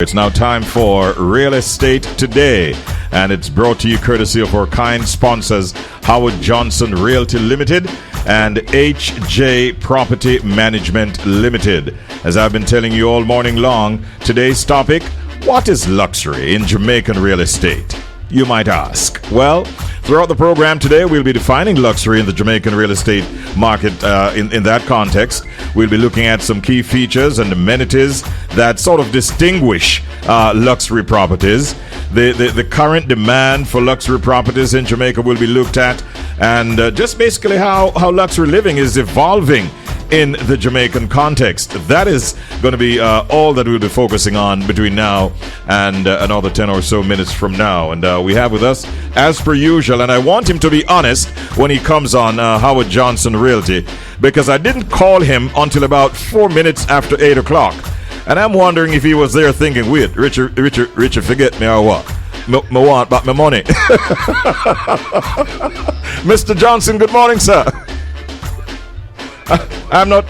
It's now time for Real Estate Today, and it's brought to you courtesy of our kind sponsors, Howard Johnson Realty Limited and HJ Property Management Limited. As I've been telling you all morning long, today's topic, what is luxury in Jamaican real estate? You might ask. Well, throughout the program today, we'll be defining luxury in the Jamaican real estate market in that context. We'll be looking at some key features and amenities that sort of distinguish luxury properties. The current demand for luxury properties in Jamaica will be looked at, and just basically how luxury living is evolving in the Jamaican context. That is going to be all that we'll be focusing on between now and another 10 or so minutes from now. And we have with us, as per usual, and I want him to be honest when he comes on Howard Johnson Realty, because I didn't call him until about 4 minutes after 8 o'clock. And I'm wondering if he was there thinking, wait, Richard, forget me or what? Me want back my money. Mr. Johnson, good morning, sir. I'm not,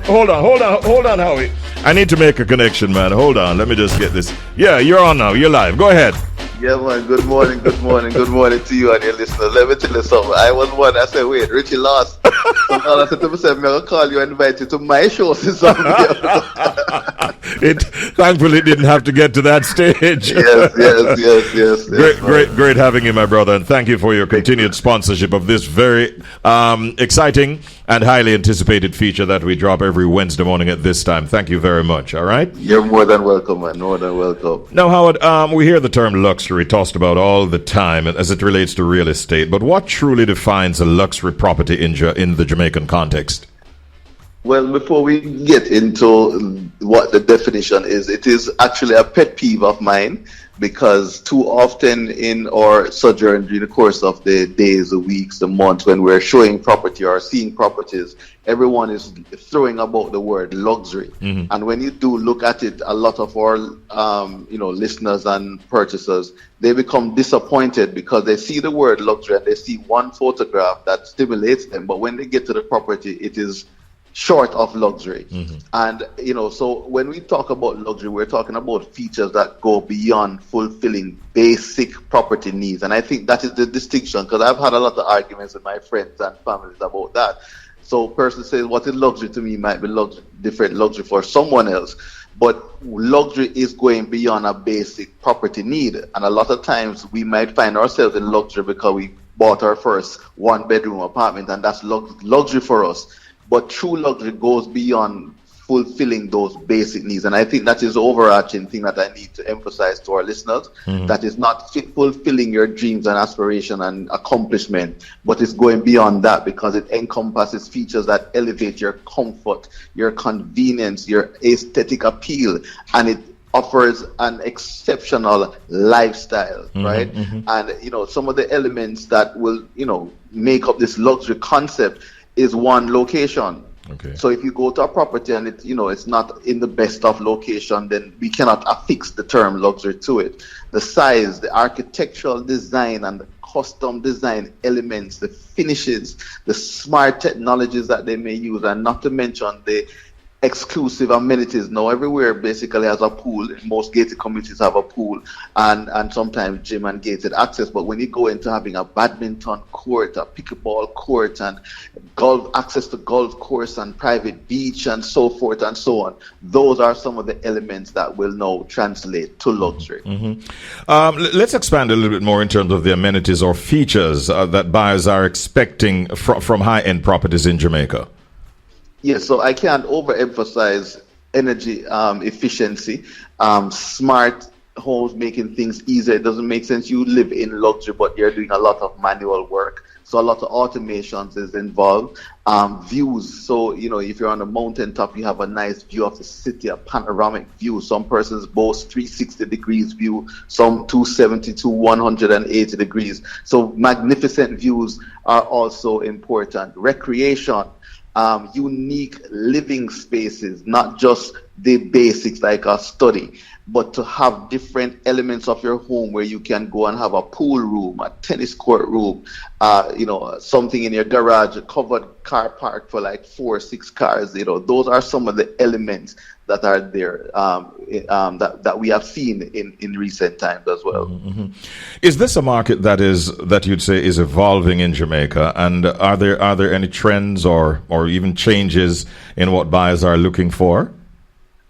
hold on, Howie. I need to make a connection, man. Hold on, let me just get this. Yeah, you're on now, you're live. Go ahead. Yeah, man, good morning to you and your listeners. Let me tell you something. I was one, I said, wait, Richie lost. So now I said to myself, I'm going to call you and invite you to my show. Thankfully, it didn't have to get to that stage. Yes. Great having you, my brother, and thank you for your continued sponsorship of this very exciting and highly anticipated feature that we drop every Wednesday morning at this time. Thank you very much, all right? You're more than welcome, man, more than welcome. Now, Howard, we hear the term luxury tossed about all the time as it relates to real estate, but what truly defines a luxury property in the Jamaican context? Well, before we get into what the definition is, it is actually a pet peeve of mine, because too often in our sojourn during the course of the days, the weeks, the months, when we're showing property or seeing properties, everyone is throwing about the word luxury. Mm-hmm. And when you do look at it, a lot of our listeners and purchasers, they become disappointed because they see the word luxury and they see one photograph that stimulates them, but when they get to the property, it is short of luxury. Mm-hmm. And so when we talk about luxury, we're talking about features that go beyond fulfilling basic property needs. And I think that is the distinction, because I've had a lot of arguments with my friends and families about that. So a person says what is luxury to me might be different luxury for someone else, but luxury is going beyond a basic property need. And a lot of times we might find ourselves in luxury because we bought our first one-bedroom apartment, and that's luxury for us. But true luxury goes beyond fulfilling those basic needs. And I think that is the overarching thing that I need to emphasize to our listeners. Mm-hmm. That is not fulfilling your dreams and aspiration and accomplishment, but it's going beyond that, because it encompasses features that elevate your comfort, your convenience, your aesthetic appeal, and it offers an exceptional lifestyle, mm-hmm, right? Mm-hmm. And, some of the elements that will, make up this luxury concept is one, location. Okay. So if you go to a property and it's not in the best of location, then we cannot affix the term luxury to it. The size, the architectural design and the custom design elements, the finishes, the smart technologies that they may use, and not to mention the exclusive amenities. Now everywhere basically has a pool. Most gated communities have a pool and sometimes gym and gated access. But when you go into having a badminton court, a pickleball court, and access to golf course and private beach and so forth and so on, those are some of the elements that will now translate to luxury. Mm-hmm. Let's expand a little bit more in terms of the amenities or features that buyers are expecting from high-end properties in Jamaica. Yes, so I can't overemphasize energy efficiency, smart homes making things easier. It doesn't make sense you live in luxury, but you're doing a lot of manual work. So a lot of automations is involved. Views. So, if you're on a mountaintop, you have a nice view of the city, a panoramic view. Some persons boast 360 degrees view, some 270 to 180 degrees. So magnificent views are also important. Recreation. Unique living spaces, not just the basics like a study, but to have different elements of your home where you can go and have a pool room, a tennis court room, something in your garage, a covered car park for like 4 or 6 cars. Those are some of the elements that are there that we have seen in recent times as well. Mm-hmm. Is this a market that you'd say is evolving in Jamaica? And are there any trends or even changes in what buyers are looking for?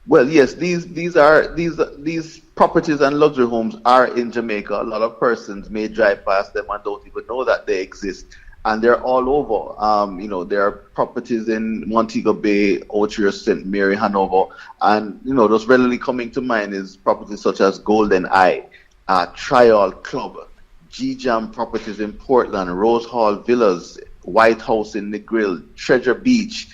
Well, yes, these properties and luxury homes are in Jamaica. A lot of persons may drive past them and don't even know that they exist, and they're all over. There are properties in Montego Bay, Outreach, St. Mary, Hanover, and those readily coming to mind is properties such as Golden Eye, Trial Club, G-Jam properties in Portland, Rose Hall Villas, White House in Negril, Treasure Beach.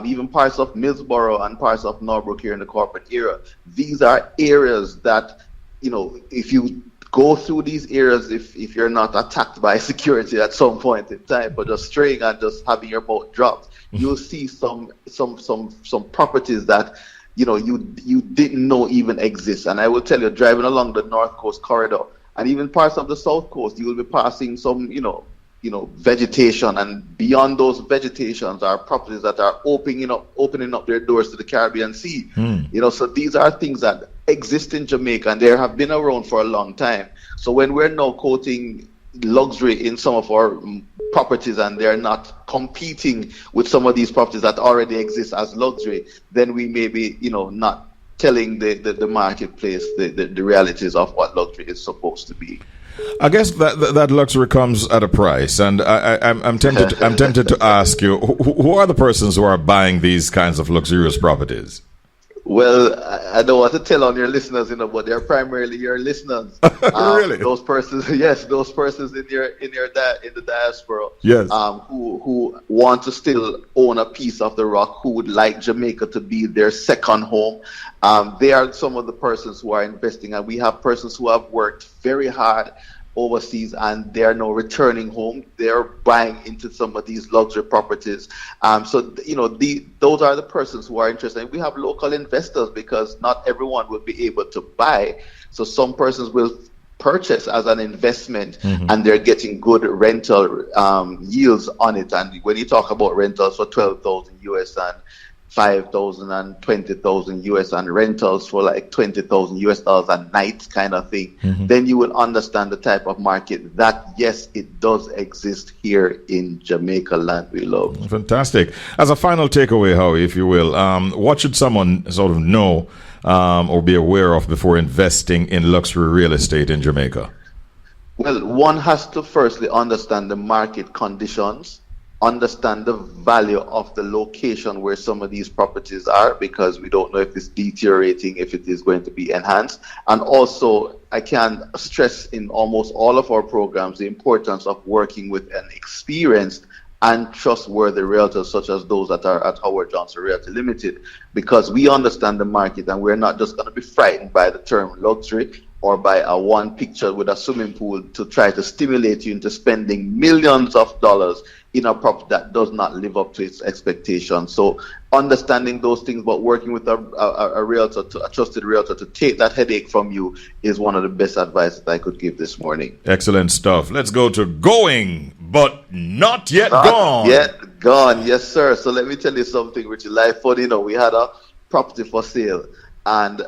Even parts of Millsboro and parts of Norbrook here in the corporate area. These are areas that, if you go through these areas, if you're not attacked by security at some point in time, but just straying and just having your boat dropped, you'll see some properties that you didn't know even exist. And I will tell you, driving along the North Coast corridor and even parts of the South Coast, you will be passing some vegetation, and beyond those vegetations are properties that are opening up their doors to the Caribbean Sea. So these are things that exist in Jamaica and they have been around for a long time. So when we're now quoting luxury in some of our properties and they're not competing with some of these properties that already exist as luxury, then we may be not telling the marketplace the realities of what luxury is supposed to be. I guess that luxury comes at a price, and I'm tempted to ask you, who are the persons who are buying these kinds of luxurious properties? Well, I don't want to tell on your listeners, but they're primarily your listeners. Really? Those persons, yes, those persons in the diaspora, yes, who want to still own a piece of the rock, who would like Jamaica to be their second home. They are some of the persons who are investing, and we have persons who have worked very hard overseas and they're now returning home. They're buying into some of these luxury properties. Those are the persons who are interested. And we have local investors because not everyone will be able to buy. So some persons will purchase as an investment, and they're getting good rental yields on it. And when you talk about rentals for $12,000 US and $5,000 and $20,000 US and rentals for like $20,000 US a night kind of thing, then you will understand the type of market that, yes, it does exist here in Jamaica land we love. Fantastic. As a final takeaway, Howie, if you will, what should someone sort of know or be aware of before investing in luxury real estate in Jamaica? Well, one has to firstly understand the market conditions, understand the value of the location where some of these properties are, because we don't know if it's deteriorating, if it is going to be enhanced. And also, I can stress in almost all of our programs the importance of working with an experienced and trustworthy realtors such as those that are at Howard Johnson Realty Limited, because we understand the market and we're not just going to be frightened by the term luxury or by a one picture with a swimming pool to try to stimulate you into spending millions of dollars in a property that does not live up to its expectations. So understanding those things, but working with a realtor, a trusted realtor, to take that headache from you is one of the best advice that I could give this morning. Excellent stuff. Let's go to going, but not yet gone. Yet gone, yes, sir. So let me tell you something which is life funny. We had a property for sale, and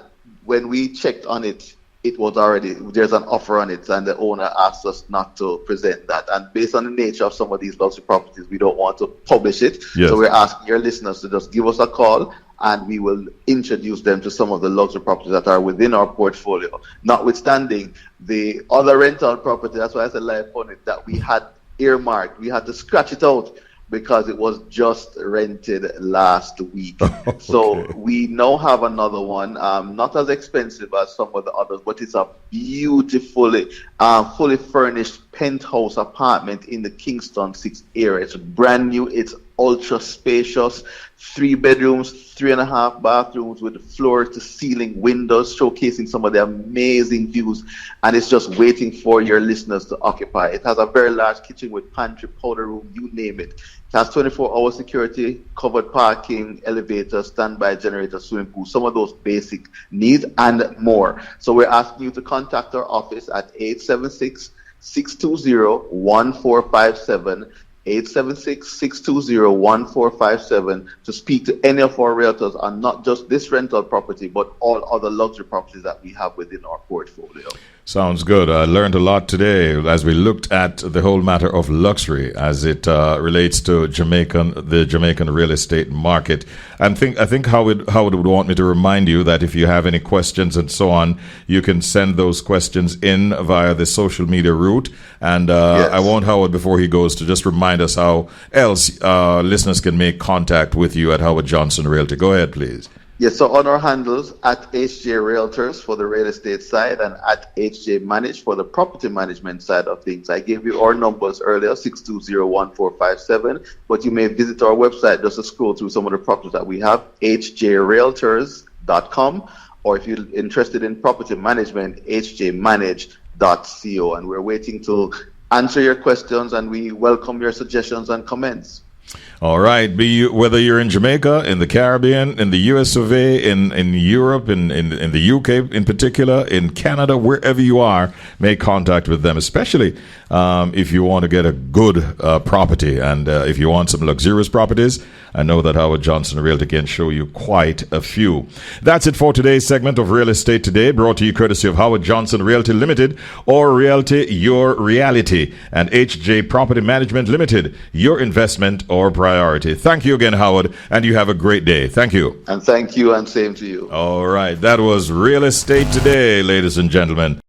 when we checked on it, it was already, there's an offer on it, and the owner asked us not to present that. And based on the nature of some of these luxury properties, we don't want to publish it. Yes. So we're asking your listeners to just give us a call, and we will introduce them to some of the luxury properties that are within our portfolio. Notwithstanding the other rental property, that's why I said life on it, that we had earmarked, we had to scratch it out because it was just rented last week. Okay. So we now have another one, not as expensive as some of the others, but it's a beautifully, fully furnished penthouse apartment in the Kingston 6 area. It's brand new, it's ultra spacious, 3 bedrooms, 3.5 bathrooms with floor to ceiling windows showcasing some of the amazing views, and it's just waiting for your listeners to occupy. It has a very large kitchen with pantry, powder room, you name it. It has 24-hour security, covered parking, elevator, standby generator, swimming pool, some of those basic needs and more. So we're asking you to contact our office at 876-620-1457. 876-620-1457 to speak to any of our realtors on not just this rental property, but all other luxury properties that we have within our portfolio. Sounds good. I learned a lot today as we looked at the whole matter of luxury as it relates to the Jamaican real estate market. And I think Howard would want me to remind you that if you have any questions and so on, you can send those questions in via the social media route. And Yes. I want Howard, before he goes, to just remind us how else listeners can make contact with you at Howard Johnson Realty. Go ahead, please. Yes, so on our handles at HJ Realtors for the real estate side and at HJ Manage for the property management side of things. I gave you our numbers earlier, 620-1457, but you may visit our website just to scroll through some of the properties that we have, hjrealtors.com, or if you're interested in property management, hjmanage.co. And we're waiting to answer your questions, and we welcome your suggestions and comments. All right. Whether you're in Jamaica, in the Caribbean, in the US of A, in Europe, in the UK in particular, in Canada, wherever you are, make contact with them, especially if you want to get a good property. And if you want some luxurious properties, I know that Howard Johnson Realty can show you quite a few. That's it for today's segment of Real Estate Today, brought to you courtesy of Howard Johnson Realty Limited, or Realty Your Reality, and HJ Property Management Limited, your investment or priority. Thank you again, Howard, and you have a great day. Thank you. And thank you, and same to you. All right. That was Real Estate Today, ladies and gentlemen.